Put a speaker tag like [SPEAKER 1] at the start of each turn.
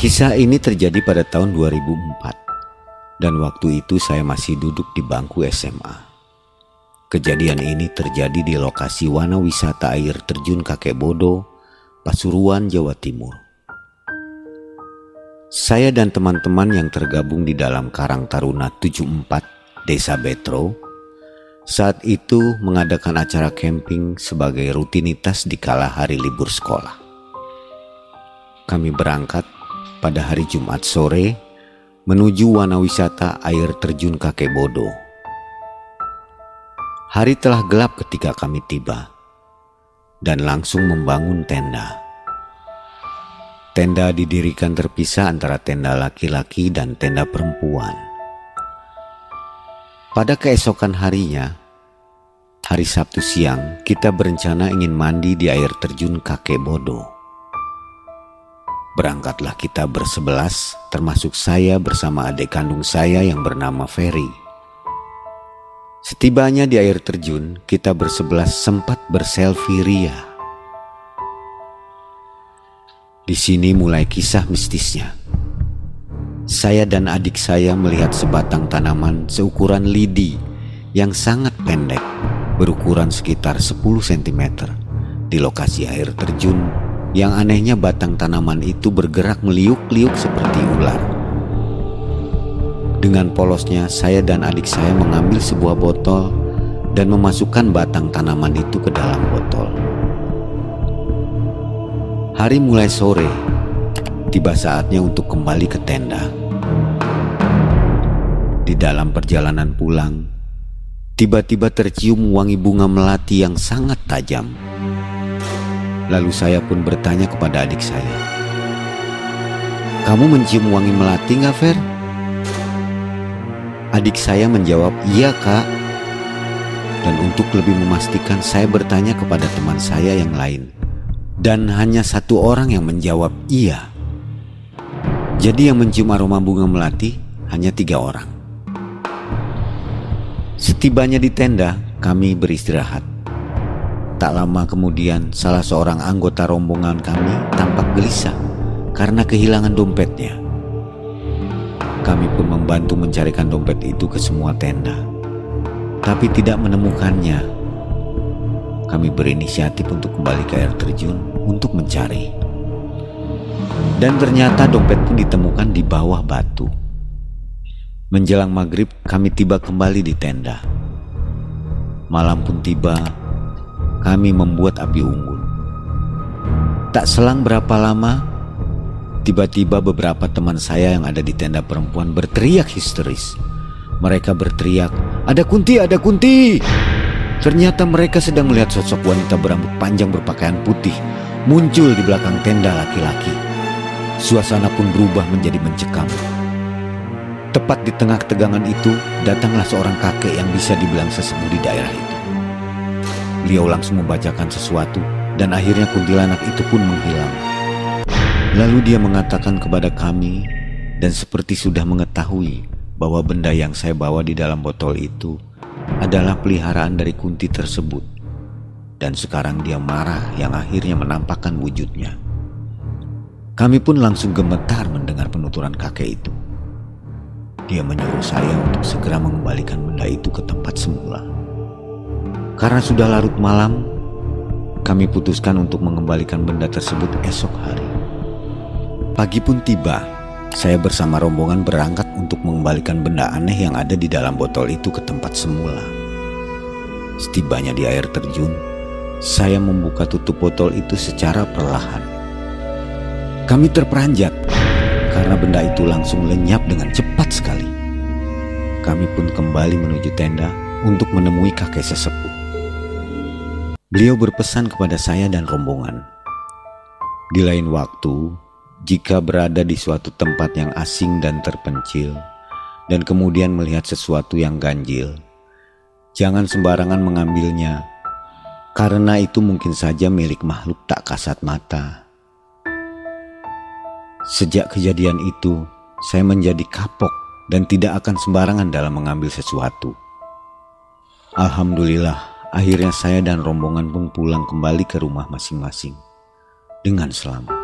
[SPEAKER 1] Kisah ini terjadi pada tahun 2004 dan waktu itu saya masih duduk di bangku SMA. Kejadian ini terjadi di lokasi wana wisata air terjun Kakek Bodo, Pasuruan, Jawa Timur. Saya dan teman-teman yang tergabung di dalam Karang Taruna 74 Desa Betro saat itu mengadakan acara camping sebagai rutinitas di kala hari libur sekolah. Kami berangkat pada hari Jumat sore menuju wana wisata air terjun Kakek Bodo. Hari telah gelap ketika kami tiba dan langsung membangun tenda. Tenda didirikan terpisah antara tenda laki-laki dan tenda perempuan. Pada keesokan harinya, hari Sabtu siang, kita berencana ingin mandi di air terjun Kakek Bodo. Berangkatlah kita bersebelas, termasuk saya bersama adik kandung saya yang bernama Ferry. Setibanya di air terjun, kita bersebelas sempat berselfie ria. Di sini mulai kisah mistisnya. Saya dan adik saya melihat sebatang tanaman seukuran lidi yang sangat pendek, berukuran sekitar 10 cm di lokasi air terjun. Yang anehnya batang tanaman itu bergerak meliuk-liuk seperti ular. Dengan polosnya saya dan adik saya mengambil sebuah botol dan memasukkan batang tanaman itu ke dalam botol. Hari mulai sore, tiba saatnya untuk kembali ke tenda. Di dalam perjalanan pulang, tiba-tiba tercium wangi bunga melati yang sangat tajam. Lalu saya pun bertanya kepada adik saya, "Kamu mencium wangi melati nggak, Fer?" Adik saya menjawab, "Iya, Kak." Dan untuk lebih memastikan, saya bertanya kepada teman saya yang lain. Dan hanya satu orang yang menjawab iya. Jadi yang mencium aroma bunga melati hanya 3 orang. Setibanya di tenda, kami beristirahat. Tak lama kemudian salah seorang anggota rombongan kami tampak gelisah karena kehilangan dompetnya. Kami pun membantu mencarikan dompet itu ke semua tenda, tapi tidak menemukannya. Kami berinisiatif untuk kembali ke air terjun untuk mencari. Dan ternyata dompet pun ditemukan di bawah batu. Menjelang maghrib kami tiba kembali di tenda. Malam pun tiba. Kami membuat api unggun. Tak selang berapa lama, tiba-tiba beberapa teman saya yang ada di tenda perempuan berteriak histeris. Mereka berteriak, "Ada kunti, ada kunti!" Ternyata mereka sedang melihat sosok wanita berambut panjang berpakaian putih muncul di belakang tenda laki-laki. Suasana pun berubah menjadi mencekam. Tepat di tengah ketegangan itu, datanglah seorang kakek yang bisa dibilang sesepuh di daerah itu. Beliau langsung membacakan sesuatu dan akhirnya kuntilanak itu pun menghilang. Lalu dia mengatakan kepada kami dan seperti sudah mengetahui bahwa benda yang saya bawa di dalam botol itu adalah peliharaan dari kunti tersebut. Dan sekarang dia marah yang akhirnya menampakkan wujudnya. Kami pun langsung gemetar mendengar penuturan kakek itu. Dia menyuruh saya untuk segera mengembalikan benda itu ke tempat semula. Karena sudah larut malam, kami putuskan untuk mengembalikan benda tersebut esok hari. Pagi pun tiba, saya bersama rombongan berangkat untuk mengembalikan benda aneh yang ada di dalam botol itu ke tempat semula. Setibanya di air terjun, saya membuka tutup botol itu secara perlahan. Kami terperanjat karena benda itu langsung lenyap dengan cepat sekali. Kami pun kembali menuju tenda untuk menemui kakek sesepuh. Beliau berpesan kepada saya dan rombongan, di lain waktu, jika berada di suatu tempat yang asing dan terpencil, dan kemudian melihat sesuatu yang ganjil, jangan sembarangan mengambilnya, karena itu mungkin saja milik makhluk tak kasat mata. Sejak kejadian itu, saya menjadi kapok dan tidak akan sembarangan dalam mengambil sesuatu. Alhamdulillah, akhirnya saya dan rombongan pun pulang kembali ke rumah masing-masing dengan selamat.